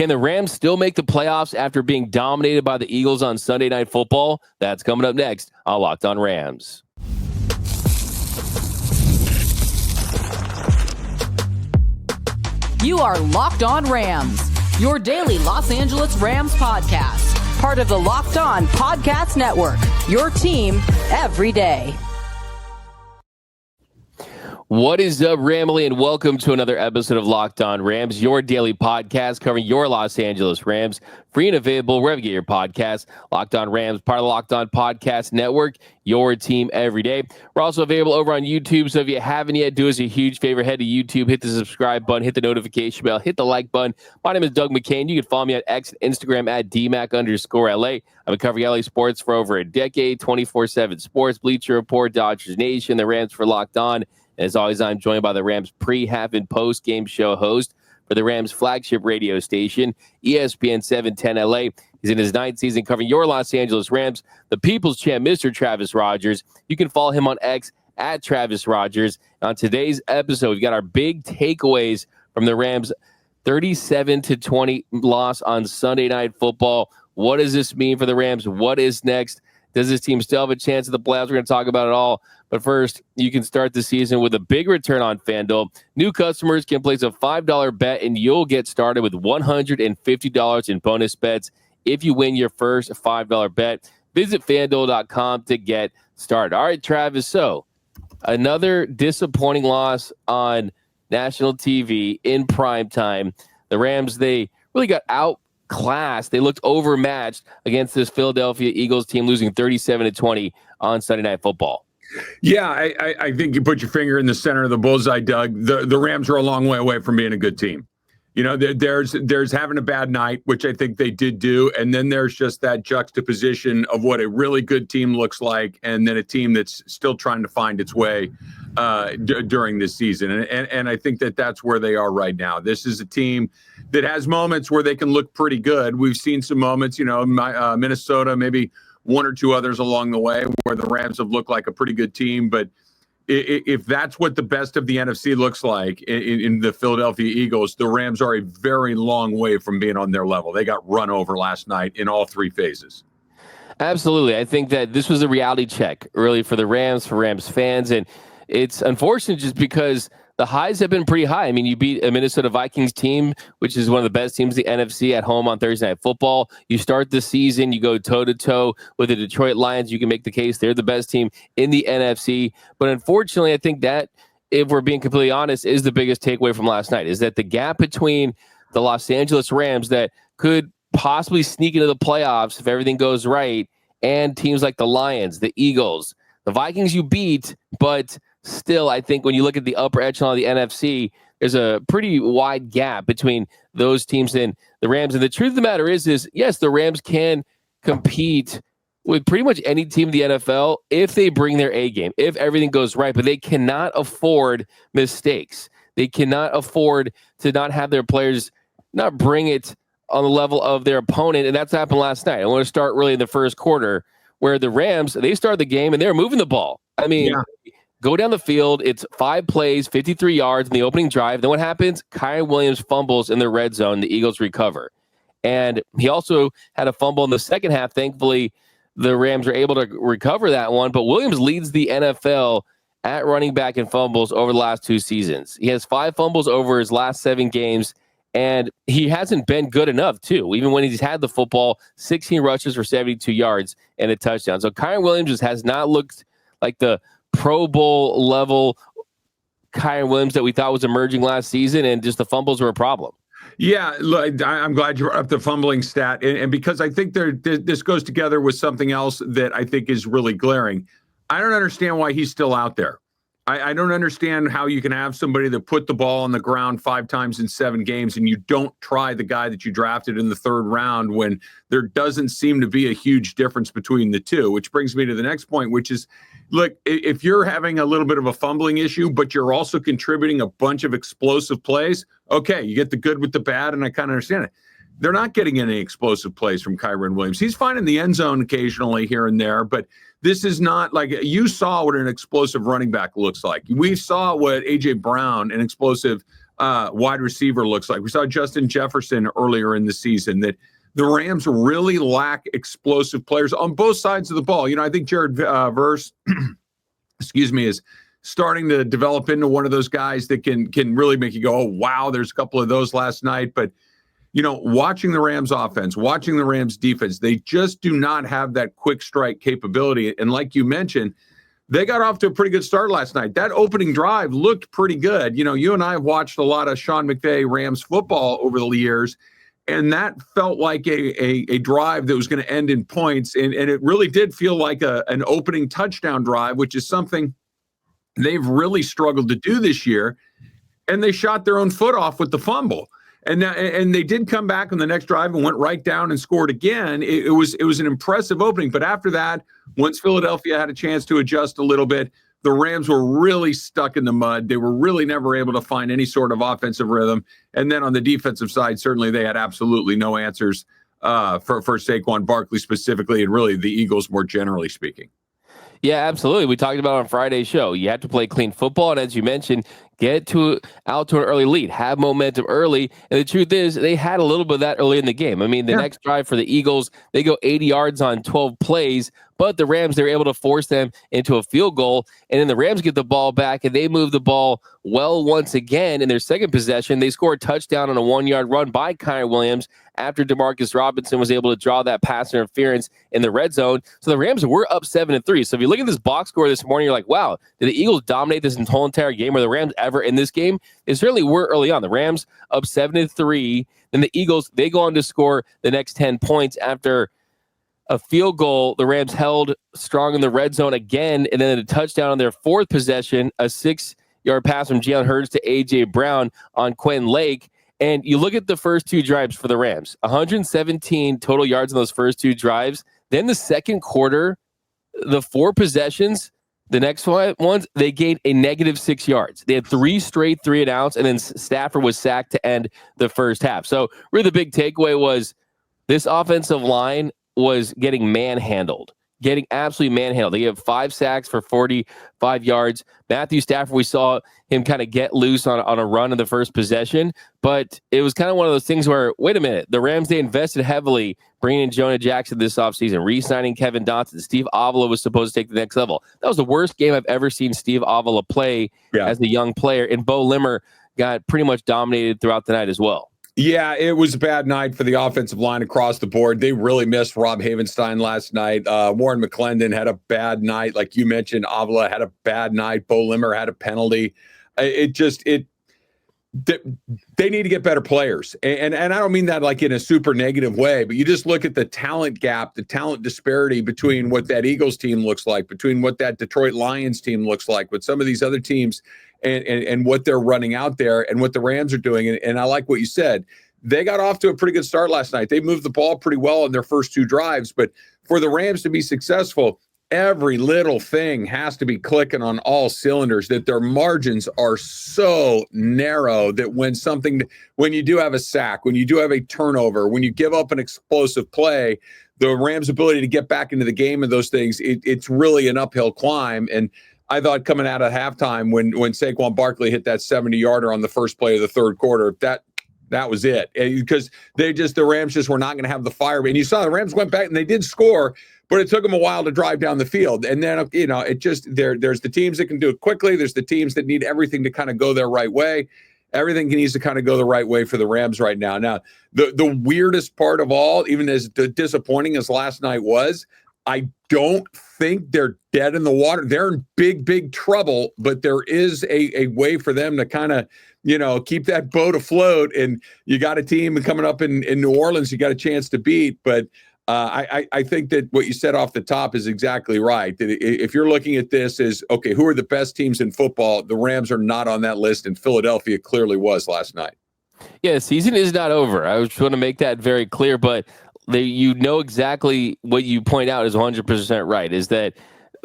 Can the Rams still make the playoffs after being dominated by the Eagles on Sunday Night Football? That's coming up next on Locked On Rams. You are Locked On Rams, your daily Los Angeles Rams podcast. Part of the Locked On Podcast Network, your team every day. What is up, Ramily, and welcome to another episode of Locked On Rams, your daily podcast covering your Los Angeles Rams. Free and available wherever you get your podcasts. Locked On Rams, part of the Locked On Podcast Network, your team every day. We're also available over on YouTube, so if you haven't yet, do us a huge favor. Head to YouTube, hit the subscribe button, hit the notification bell, hit the like button. My name is Doug McCain. You can follow me on X and Instagram at DMAC_LA. I've been covering LA sports for over a decade, 24/7 sports, Bleacher Report, Dodgers Nation, the Rams for Locked On. As always, I'm joined by the Rams pre-, half-, and post-game show host for the Rams flagship radio station, ESPN 710 LA. He's in his 9th season covering your Los Angeles Rams, the People's Champ, Mr. Travis Rogers. You can follow him on X at Travis Rogers. On today's episode, we've got our big takeaways from the Rams' 37-20 loss on Sunday Night Football. What does this mean for the Rams? What is next? Does this team still have a chance at the playoffs? We're going to talk about it all. But first, you can start the season with a big return on FanDuel. New customers can place a $5 bet, and you'll get started with $150 in bonus bets if you win your first $5 bet. Visit FanDuel.com to get started. All right, Travis, so another disappointing loss on national TV in prime time. The Rams, they really got outclassed. They looked overmatched against this Philadelphia Eagles team, losing 37-20 on Sunday Night Football. Yeah, I think you put your finger in the center of the bullseye, Doug. The Rams are a long way away from being a good team. You know, there's having a bad night, which I think they did do, and then there's just that juxtaposition of what a really good team looks like, and then a team that's still trying to find its way during this season. And I think that's where they are right now. This is a team that has moments where they can look pretty good. We've seen some moments, you know, Minnesota, maybe one or two others along the way where the Rams have looked like a pretty good team. But if that's what the best of the NFC looks like in the Philadelphia Eagles, the Rams are a very long way from being on their level. They got run over last night in all three phases. Absolutely. I think that this was a reality check really for the Rams, for Rams fans. And it's unfortunate just because the highs have been pretty high. I mean, you beat a Minnesota Vikings team, which is one of the best teams in the NFC at home on Thursday Night Football. You start the season, you go toe-to-toe with the Detroit Lions. You can make the case they're the best team in the NFC. But unfortunately, I think that, if we're being completely honest, is the biggest takeaway from last night, is that the gap between the Los Angeles Rams that could possibly sneak into the playoffs if everything goes right, and teams like the Lions, the Eagles, the Vikings you beat, but still, I think when you look at the upper echelon of the NFC, there's a pretty wide gap between those teams and the Rams. And the truth of the matter is yes, the Rams can compete with pretty much any team in the NFL if they bring their A game, if everything goes right, but they cannot afford mistakes. They cannot afford to not have their players not bring it on the level of their opponent. And that's happened last night. I want to start really in the first quarter where the Rams, they started the game and they're moving the ball. I mean, go down the field. It's 5 plays, 53 yards in the opening drive. Then what happens? Kyren Williams fumbles in the red zone. The Eagles recover. And he also had a fumble in the second half. Thankfully, the Rams are able to recover that one. But Williams leads the NFL at running back in fumbles over the last 2 seasons. He has 5 fumbles over his last 7 games. And he hasn't been good enough, too. Even when he's had the football, 16 rushes for 72 yards and a touchdown. So Kyren Williams just has not looked like the Pro Bowl level Kyren Williams that we thought was emerging last season, and just the fumbles were a problem. Yeah, look, I'm glad you brought up the fumbling stat, and because I think this goes together with something else that I think is really glaring. I don't understand why he's still out there. I don't understand how you can have somebody that put the ball on the ground 5 times in 7 games and you don't try the guy that you drafted in the 3rd round when there doesn't seem to be a huge difference between the two, which brings me to the next point, which is, look, if you're having a little bit of a fumbling issue, but you're also contributing a bunch of explosive plays, okay, you get the good with the bad, and I kind of understand it. They're not getting any explosive plays from Kyren Williams. He's finding the end zone occasionally here and there, but this is not like, you saw what an explosive running back looks like. We saw what A.J. Brown, an explosive wide receiver looks like. We saw Justin Jefferson earlier in the season, that the Rams really lack explosive players on both sides of the ball. I think Jared Verse, is starting to develop into one of those guys that can really make you go, oh, wow, there's a couple of those last night. But, watching the Rams offense, watching the Rams defense, they just do not have that quick strike capability. And like you mentioned, they got off to a pretty good start last night. That opening drive looked pretty good. You and I have watched a lot of Sean McVay Rams football over the years, and that felt like a drive that was going to end in points. And it really did feel like an opening touchdown drive, which is something they've really struggled to do this year. And they shot their own foot off with the fumble. And they did come back on the next drive and went right down and scored again. It was an impressive opening. But after that, once Philadelphia had a chance to adjust a little bit, the Rams were really stuck in the mud. They were really never able to find any sort of offensive rhythm. And then on the defensive side, certainly they had absolutely no answers for Saquon Barkley specifically, and really the Eagles more generally speaking. Yeah, absolutely. We talked about it on Friday's show. You have to play clean football, and as you mentioned, get out to an early lead, have momentum early. And the truth is, they had a little bit of that early in the game. I mean, the next drive for the Eagles, they go 80 yards on 12 plays, but the Rams, they're able to force them into a field goal. And then the Rams get the ball back, and they move the ball well once again. In their second possession, they score a touchdown on a 1-yard run by Kyren Williams after Demarcus Robinson was able to draw that pass interference in the red zone. So the Rams were up 7-3. So if you look at this box score this morning, you're like, wow, did the Eagles dominate this whole entire game? Were the Rams ever in this game? They certainly were early on. The Rams up 7-3. Then the Eagles, they go on to score the next 10 points after a field goal. The Rams held strong in the red zone again, and then a touchdown on their fourth possession, a 6-yard pass from Jalen Hurts to A.J. Brown on Quentin Lake. And you look at the first two drives for the Rams, 117 total yards in those first two drives. Then the second quarter, the 4 possessions, the next ones, they gained a negative 6 yards. They had 3 straight 3-and-outs, and then Stafford was sacked to end the first half. So really the big takeaway was this offensive line was getting manhandled. Getting absolutely manhandled. They have 5 sacks for 45 yards. Matthew Stafford, we saw him kind of get loose on a run in the first possession, but it was kind of one of those things where, wait a minute, the Rams, they invested heavily bringing in Jonah Jackson this offseason, re-signing Kevin Dotson. Steve Avila was supposed to take the next level. That was the worst game I've ever seen Steve Avila play as a young player, and Bo Limmer got pretty much dominated throughout the night as well. Yeah, it was a bad night for the offensive line across the board. They really missed Rob Havenstein last night. Warren McClendon had a bad night. Like you mentioned, Avila had a bad night. Bo Limmer had a penalty. They need to get better players. And I don't mean that like in a super negative way, but you just look at the talent gap, the talent disparity between what that Eagles team looks like, between what that Detroit Lions team looks like, with some of these other teams and what they're running out there and what the Rams are doing. And I like what you said. They got off to a pretty good start last night. They moved the ball pretty well in their first 2 drives. But for the Rams to be successful, every little thing has to be clicking on all cylinders, that their margins are so narrow that when you do have a sack, when you do have a turnover, when you give up an explosive play, the Rams' ability to get back into the game and those things, it's really an uphill climb. And I thought coming out of halftime when Saquon Barkley hit that 70-yarder on the first play of the third quarter, that was it. Because the Rams just were not going to have the fire. And you saw the Rams went back and they did score, but it took them a while to drive down the field. And then, it just, there's the teams that can do it quickly. There's the teams that need everything to kind of go their right way. Everything needs to kind of go the right way for the Rams right now. Now, the weirdest part of all, even as disappointing as last night was, I don't think they're dead in the water. They're in big, big trouble, but there is a way for them to kind of, keep that boat afloat. And you got a team coming up in New Orleans you got a chance to beat. But I think that what you said off the top is exactly right. That if you're looking at this as, okay, who are the best teams in football? The Rams are not on that list, and Philadelphia clearly was last night. Yeah, the season is not over. I just want to make that very clear, but exactly what you point out is 100% right, is that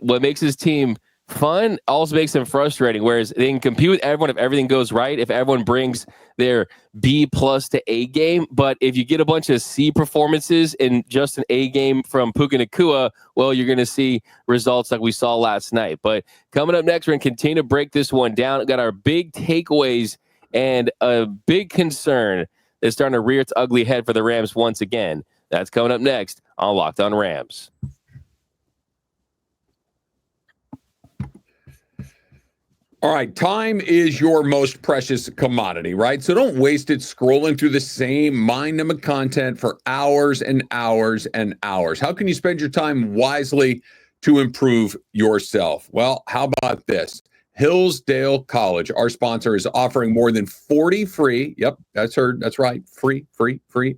what makes this team fun also makes them frustrating, whereas they can compete with everyone if everything goes right, if everyone brings their B+ to A game. But if you get a bunch of C performances in just an A game from Puka Nacua, well, you're going to see results like we saw last night. But coming up next, we're going to continue to break this one down. We've got our big takeaways and a big concern that's starting to rear its ugly head for the Rams once again. That's coming up next on Locked On Rams. All right, time is your most precious commodity, right? So don't waste it scrolling through the same mind-numbing content for hours and hours and hours. How can you spend your time wisely to improve yourself? Well, how about this? Hillsdale College, our sponsor, is offering more than 40 free. Yep, that's right. Free,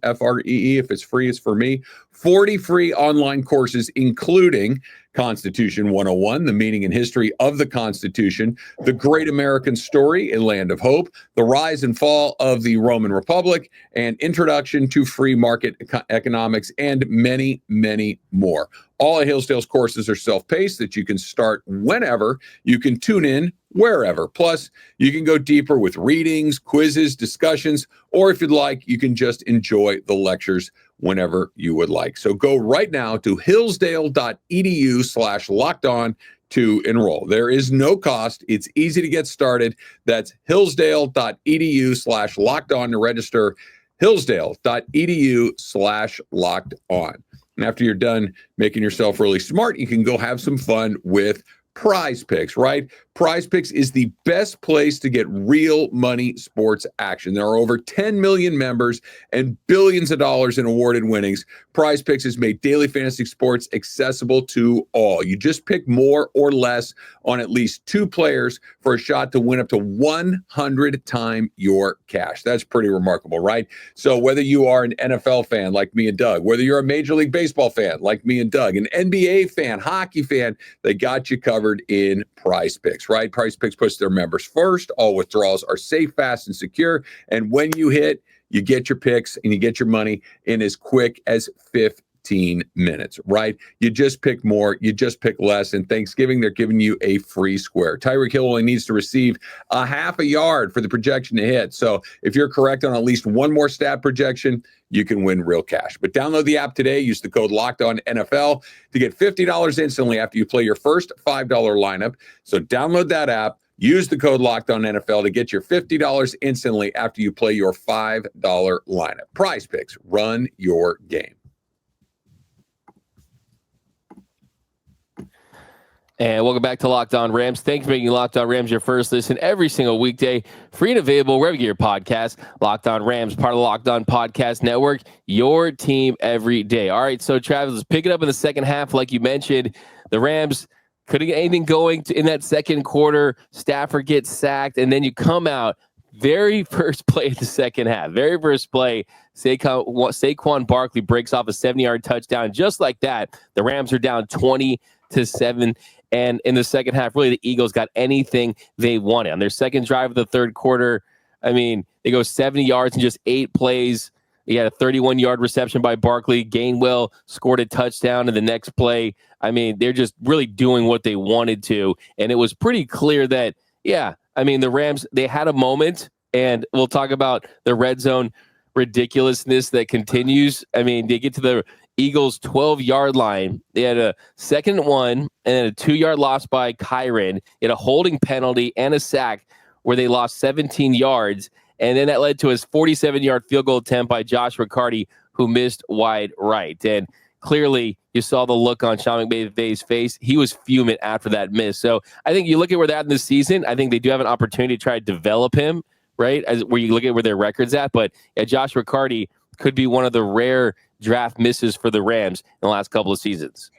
F-R-E-E. If it's free, it's for me. 40 free online courses, including Constitution 101, the meaning and history of the Constitution, the Great American Story, A Land of Hope, the rise and fall of the Roman Republic, and Introduction to Free Market Economics, and many, many more. All of Hillsdale's courses are self-paced that you can start whenever. You can tune in wherever. Plus, you can go deeper with readings, quizzes, discussions, or if you'd like, you can just enjoy the lectures whenever you would like. So go right now to hillsdale.edu/lockedon to enroll. There is no cost. It's easy to get started. That's hillsdale.edu/lockedon to register. hillsdale.edu/lockedon. And after you're done making yourself really smart, you can go have some fun with Prize Picks, right? Prize Picks is the best place to get real money sports action. There are over 10 million members and billions of dollars in awarded winnings. Prize Picks has made daily fantasy sports accessible to all. You just pick more or less on at least 2 players for a shot to win up to 100 times your cash. That's pretty remarkable, right? So whether you are an NFL fan like me and Doug, whether you're a Major League Baseball fan like me and Doug, an NBA fan, hockey fan, they got you covered in Prize Picks, right? Prize Picks puts their members first. All withdrawals are safe, fast, and secure. And when you hit, you get your picks and you get your money in as quick as 15 minutes, right? You just pick more, you just pick less. And Thanksgiving, they're giving you a free square. Tyreek Hill only needs to receive a half a yard for the projection to hit. So if you're correct on at least one more stat projection, you can win real cash. But download the app today. Use the code LOCKEDONNFL to get $50 instantly after you play your first $5 lineup. So download that app. Use the code LOCKEDONNFL to get your $50 instantly after you play your $5 lineup. Prize Picks. Run your game. And welcome back to Locked On Rams. Thanks for making Locked On Rams your first listen every single weekday. Free and available wherever you get your podcast. Locked On Rams, part of the Locked On Podcast Network. Your team every day. All right, so Travis, let's pick it up in the second half. Like you mentioned, the Rams couldn't get anything going in that second quarter. Stafford gets sacked, and then you come out very first play of the second half. Very first play, Saquon Barkley breaks off a 70-yard touchdown. Just like that, the Rams are down 20-7. And in the second half, really, the Eagles got anything they wanted. On their second drive of the third quarter, I mean, they go 70 yards in just 8 plays. He had a 31-yard reception by Barkley. Gainwell scored a touchdown in the next play. I mean, they're just really doing what they wanted to. And it was pretty clear that, yeah, I mean, the Rams, they had a moment. And we'll talk about the red zone ridiculousness that continues. I mean, they get to the Eagles 12-yard line. They had a 2nd and 1 and then a 2-yard loss by Kyren. They had a holding penalty and a sack where they lost 17 yards. And then that led to his 47-yard field goal attempt by Josh Riccardi, who missed wide right. And clearly you saw the look on Sean McVay's face. He was fuming after that miss. So I think you look at where they're at in this season. I think they do have an opportunity to try to develop him, right? As where you look at where their record's at. But yeah, Josh Riccardi could be one of the rare draft misses for the Rams in the last couple of seasons.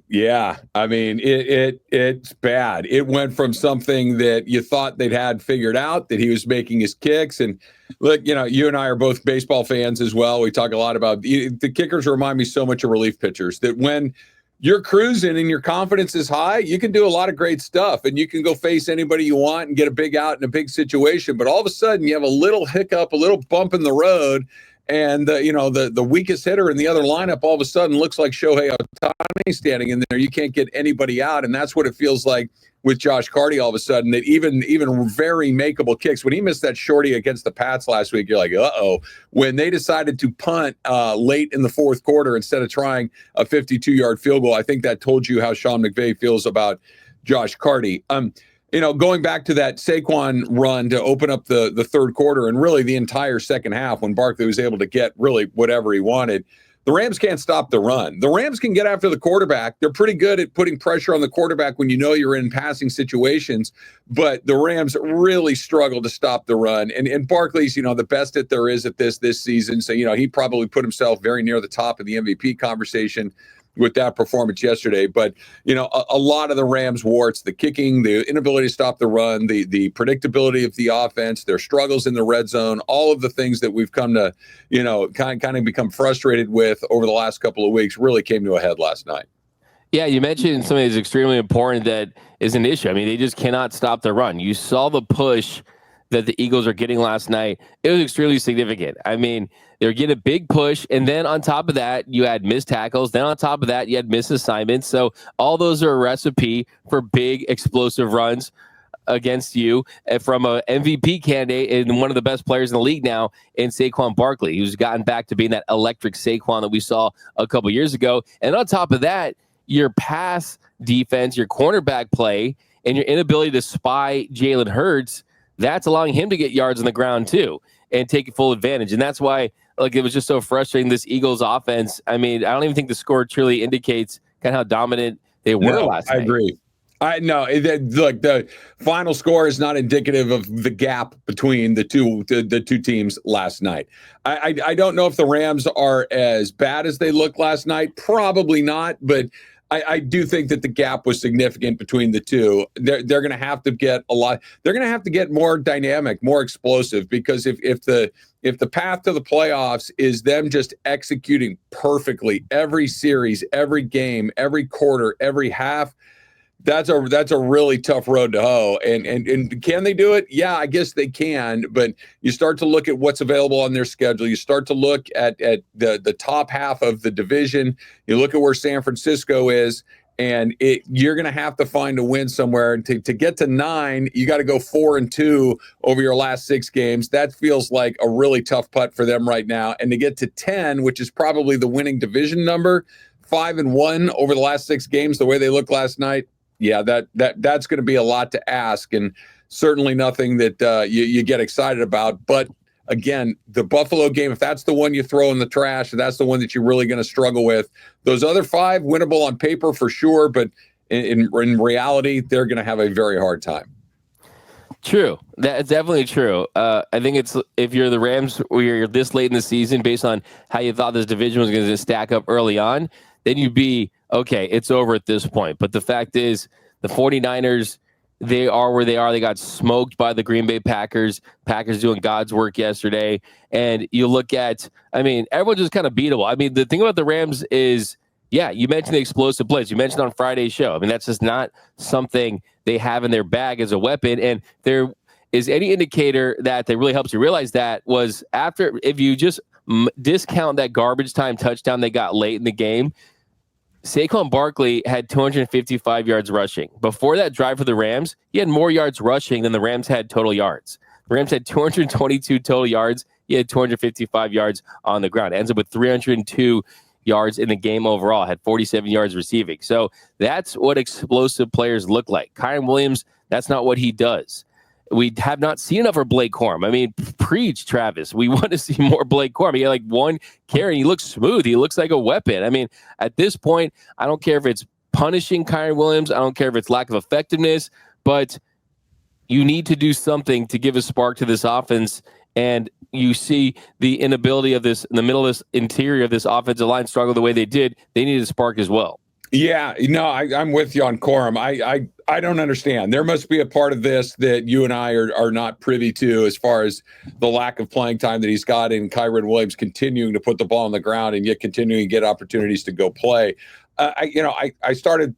Yeah, I mean, it's bad. It went from something that you thought they'd had figured out, that he was making his kicks. And look, you know, you and I are both baseball fans as well. We talk a lot about the kickers remind me so much of relief pitchers, that when you're cruising and your confidence is high, you can do a lot of great stuff and you can go face anybody you want and get a big out in a big situation. But all of a sudden you have a little hiccup, a little bump in the road. And, the weakest hitter in the other lineup all of a sudden looks like Shohei Ohtani standing in there. You can't get anybody out. And that's what it feels like with Josh Riccardi all of a sudden, that even very makeable kicks. When he missed that shorty against the Pats last week, you're like, uh-oh. When they decided to punt late in the fourth quarter instead of trying a 52-yard field goal, I think that told you how Sean McVay feels about Josh Riccardi. going back to that Saquon run to open up the third quarter and really the entire second half when Barkley was able to get really whatever he wanted, the Rams can't stop the run. The Rams can get after the quarterback. They're pretty good at putting pressure on the quarterback when you're in passing situations, but the Rams really struggle to stop the run. And Barkley's, the best that there is at this season. So, he probably put himself very near the top of the MVP conversation with that performance yesterday. But, a lot of the Rams' warts, the kicking, the inability to stop the run, the predictability of the offense, their struggles in the red zone, all of the things that we've come to, kind of become frustrated with over the last couple of weeks really came to a head last night. Yeah, you mentioned something that's extremely important that is an issue. I mean, they just cannot stop the run. You saw the push that the Eagles are getting last night. It was extremely significant. I mean, they're getting a big push, and then on top of that, you had missed tackles. Then on top of that, you had missed assignments. So all those are a recipe for big explosive runs against you from a MVP candidate and one of the best players in the league now in Saquon Barkley, who's gotten back to being that electric Saquon that we saw a couple years ago. And on top of that, your pass defense, your cornerback play, and your inability to spy Jalen Hurts, that's allowing him to get yards on the ground too and take full advantage. And that's why it was just so frustrating, this Eagles offense. I mean, I don't even think the score truly indicates kind of how dominant they were last night. I agree. Look, the final score is not indicative of the gap between the two teams last night. I don't know if the Rams are as bad as they looked last night. Probably not, but I do think that the gap was significant between the two. They're going to have to get a lot. They're going to have to get more dynamic, more explosive, because if the path to the playoffs is them just executing perfectly every series, every game, every quarter, every half, that's a really tough road to hoe. And can they do it? Yeah, I guess they can. But you start to look at what's available on their schedule. You start to look at the top half of the division. You look at where San Francisco is, and you're going to have to find a win somewhere. To get to 9, you got to go 4-2 over your last 6 games. That feels like a really tough putt for them right now. And to get to 10, which is probably the winning division number, 5-1 over the last 6 games, the way they looked last night. Yeah, that's going to be a lot to ask, and certainly nothing that you get excited about. But again, the Buffalo game, if that's the one you throw in the trash, if that's the one that you're really going to struggle with, those other 5, winnable on paper for sure, but in reality, they're going to have a very hard time. True. That's definitely true. I think it's, if you're the Rams, or you're this late in the season, based on how you thought this division was going to stack up early on, then you'd be, okay, it's over at this point. But the fact is, the 49ers, they are where they are. They got smoked by the Green Bay Packers. Packers doing God's work yesterday. And you look at, I mean, everyone's just kind of beatable. I mean, the thing about the Rams is, yeah, you mentioned the explosive plays. You mentioned on Friday's show. I mean, that's just not something they have in their bag as a weapon. And there is any indicator that really helps you realize that was after, if you just discount that garbage time touchdown they got late in the game, Saquon Barkley had 255 yards rushing. Before that drive for the Rams, he had more yards rushing than the Rams had total yards. The Rams had 222 total yards. He had 255 yards on the ground. Ends up with 302 yards in the game overall. Had 47 yards receiving. So that's what explosive players look like. Kyren Williams, that's not what he does. We have not seen enough for Blake Corum. I mean, preach, Travis. We want to see more Blake Corum. He had like 1 carry. He looks smooth. He looks like a weapon. I mean, at this point, I don't care if it's punishing Kyren Williams. I don't care if it's lack of effectiveness, but you need to do something to give a spark to this offense. And you see the inability of this, in the middle of this interior of this offensive line struggle the way they did. They needed a spark as well. Yeah, no, I'm with you on Corum. I don't understand. There must be a part of this that you and I are not privy to, as far as the lack of playing time that he's got in Kyren Williams continuing to put the ball on the ground and yet continuing to get opportunities to go play. I started,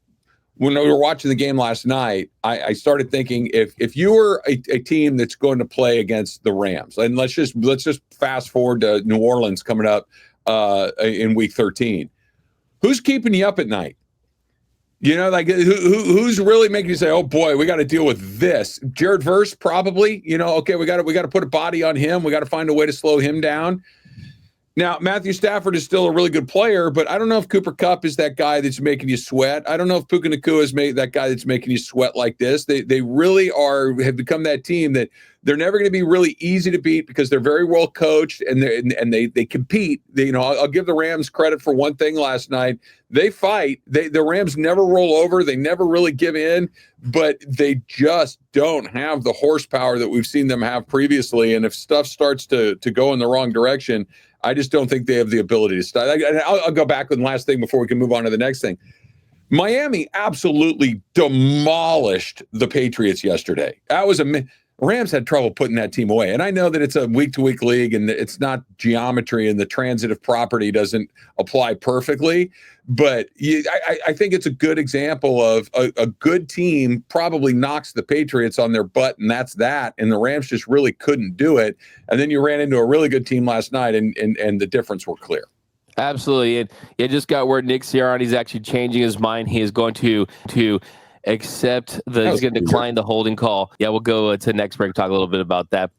when we were watching the game last night, I started thinking, if you were a team that's going to play against the Rams, and let's just fast forward to New Orleans coming up in week 13, who's keeping you up at night? You know, like who's really making you say, "Oh boy, we got to deal with this"? Jared Verse, probably. You know, okay, we got to put a body on him. We got to find a way to slow him down. Now, Matthew Stafford is still a really good player, but I don't know if Cooper Kupp is that guy that's making you sweat. I don't know if Puka Nacua is that guy that's making you sweat like this. They really have become that team that they're never going to be really easy to beat because they're very well coached and they compete. I'll give the Rams credit for one thing last night. They fight. The Rams never roll over. They never really give in, but they just don't have the horsepower that we've seen them have previously. And if stuff starts to go in the wrong direction, I just don't think they have the ability to stop. I'll go back with the last thing before we can move on to the next thing. Miami absolutely demolished the Patriots yesterday. Rams had trouble putting that team away. And I know that it's a week-to-week league and it's not geometry and the transitive property doesn't apply perfectly. But I think it's a good example of a good team probably knocks the Patriots on their butt, and that's that. And the Rams just really couldn't do it. And then you ran into a really good team last night, and the difference were clear. Absolutely. And you just got word Nick Sirianni's actually changing his mind. He is going to accept he's going to decline the holding call. Yeah, we'll go to next break, talk a little bit about that.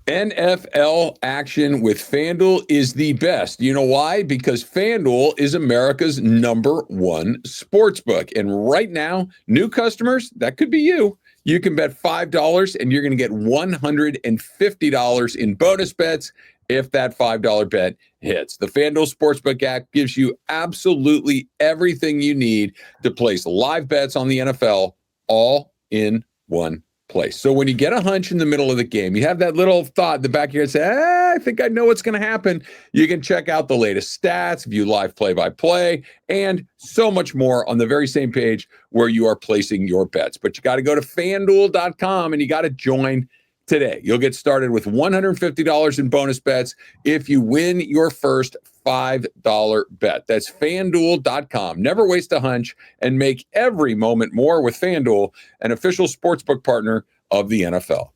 NFL action with FanDuel is the best. You know why? Because FanDuel is America's number one sportsbook. And right now, new customers, that could be you. You can bet $5 and you're going to get $150 in bonus bets if that $5 bet hits. The FanDuel Sportsbook app gives you absolutely everything you need to place live bets on the NFL all in one place. So when you get a hunch in the middle of the game, you have that little thought in the back of your head, say, I think I know what's going to happen. You can check out the latest stats, view live play-by-play, and so much more on the very same page where you are placing your bets. But you got to go to FanDuel.com and you got to join today. You'll get started with $150 in bonus bets if you win your first $5 bet. That's FanDuel.com. Never waste a hunch and make every moment more with FanDuel, an official sportsbook partner of the NFL.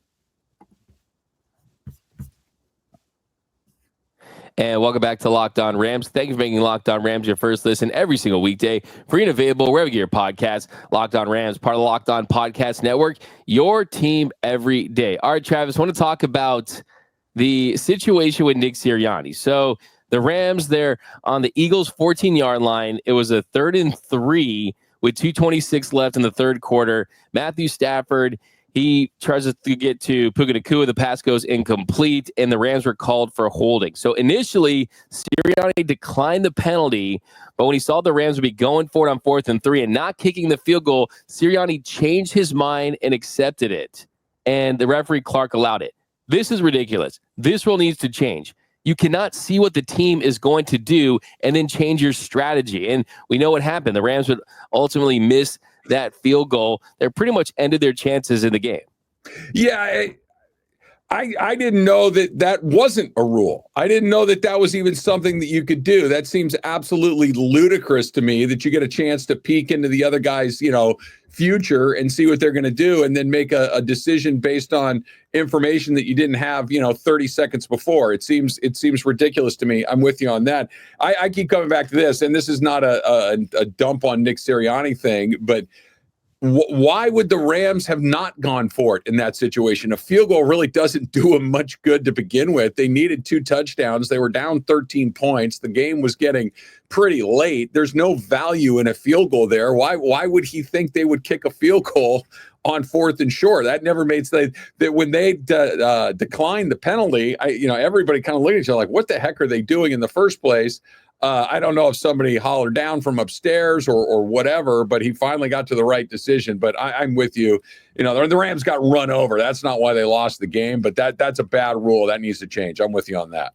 And welcome back to Locked On Rams. Thank you for making Locked On Rams your first listen every single weekday. Free and available wherever you get your podcasts. Locked On Rams, part of the Locked On Podcast Network. Your team every day. All right, Travis, I want to talk about the situation with Nick Sirianni. So the Rams, they're on the Eagles' 14-yard line. It was a 3rd and 3 with 2:26 left in the third quarter. Matthew Stafford, he tries to get to Puka Nacua. The pass goes incomplete, and the Rams were called for holding. So initially, Sirianni declined the penalty, but when he saw the Rams would be going for it on 4th and 3 and not kicking the field goal, Sirianni changed his mind and accepted it, and the referee Clark allowed it. This is ridiculous. This rule needs to change. You cannot see what the team is going to do and then change your strategy. And we know what happened. The Rams would ultimately miss that field goal. They pretty much ended their chances in the game. Yeah, I didn't know that wasn't a rule. I didn't know that was even something that you could do. That seems absolutely ludicrous to me, that you get a chance to peek into the other guy's, future and see what they're going to do and then make a decision based on information that you didn't have, 30 seconds before. It seems ridiculous to me. I'm with you on that. I keep coming back to this, and this is not a dump on Nick Sirianni thing, but why would the Rams have not gone for it in that situation? A field goal really doesn't do them much good to begin with. They needed 2 touchdowns. They were down 13 points. The game was getting pretty late. There's no value in a field goal there. Why would he think they would kick a field goal on 4th and short? That never made sense. That when they declined the penalty, everybody kind of looked at each other like, what the heck are they doing in the first place? I don't know if somebody hollered down from upstairs or whatever, but he finally got to the right decision. But I'm with you. The Rams got run over. That's not why they lost the game, but that's a bad rule. That needs to change. I'm with you on that.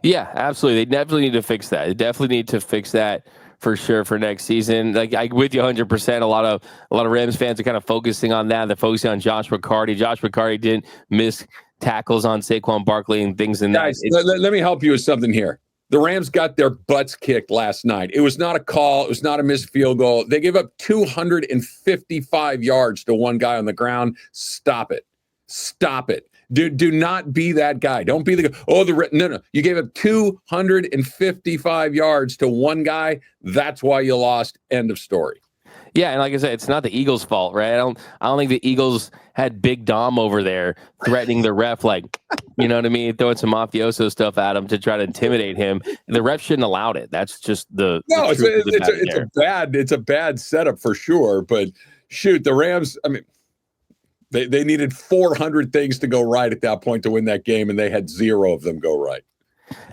Yeah, absolutely. They definitely need to fix that. They definitely need to fix that for sure for next season. Like, I'm with you 100%. A lot of Rams fans are kind of focusing on that. They're focusing on Josh McCarty. Josh McCarty didn't miss tackles on Saquon Barkley and things in that. Guys, let me help you with something here. The Rams got their butts kicked last night. It was not a call. It was not a missed field goal. They gave up 255 yards to one guy on the ground. Stop it. Stop it. Do not be that guy. Don't be the guy. No. You gave up 255 yards to one guy. That's why you lost. End of story. Yeah, and like I said, it's not the Eagles' fault, right? I don't think the Eagles had Big Dom over there threatening the ref, like, you know what I mean, throwing some mafioso stuff at him to try to intimidate him. The ref shouldn't have allowed it. That's just the it's a bad setup for sure. But shoot, the Rams. I mean, they needed 400 things to go right at that point to win that game, and they had 0 of them go right.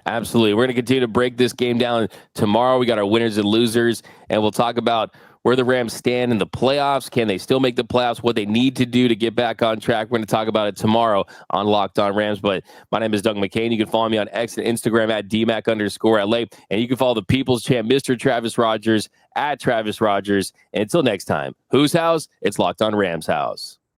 Absolutely. We're going to continue to break this game down tomorrow. We got our winners and losers, and we'll talk about where the Rams stand in the playoffs. Can they still make the playoffs? What they need to do to get back on track. We're going to talk about it tomorrow on Locked On Rams. But my name is Doug McCain. You can follow me on X and Instagram at DMAC_LA. And you can follow the People's Champ, Mr. Travis Rogers, at Travis Rogers. And until next time, whose house? It's Locked On Rams house.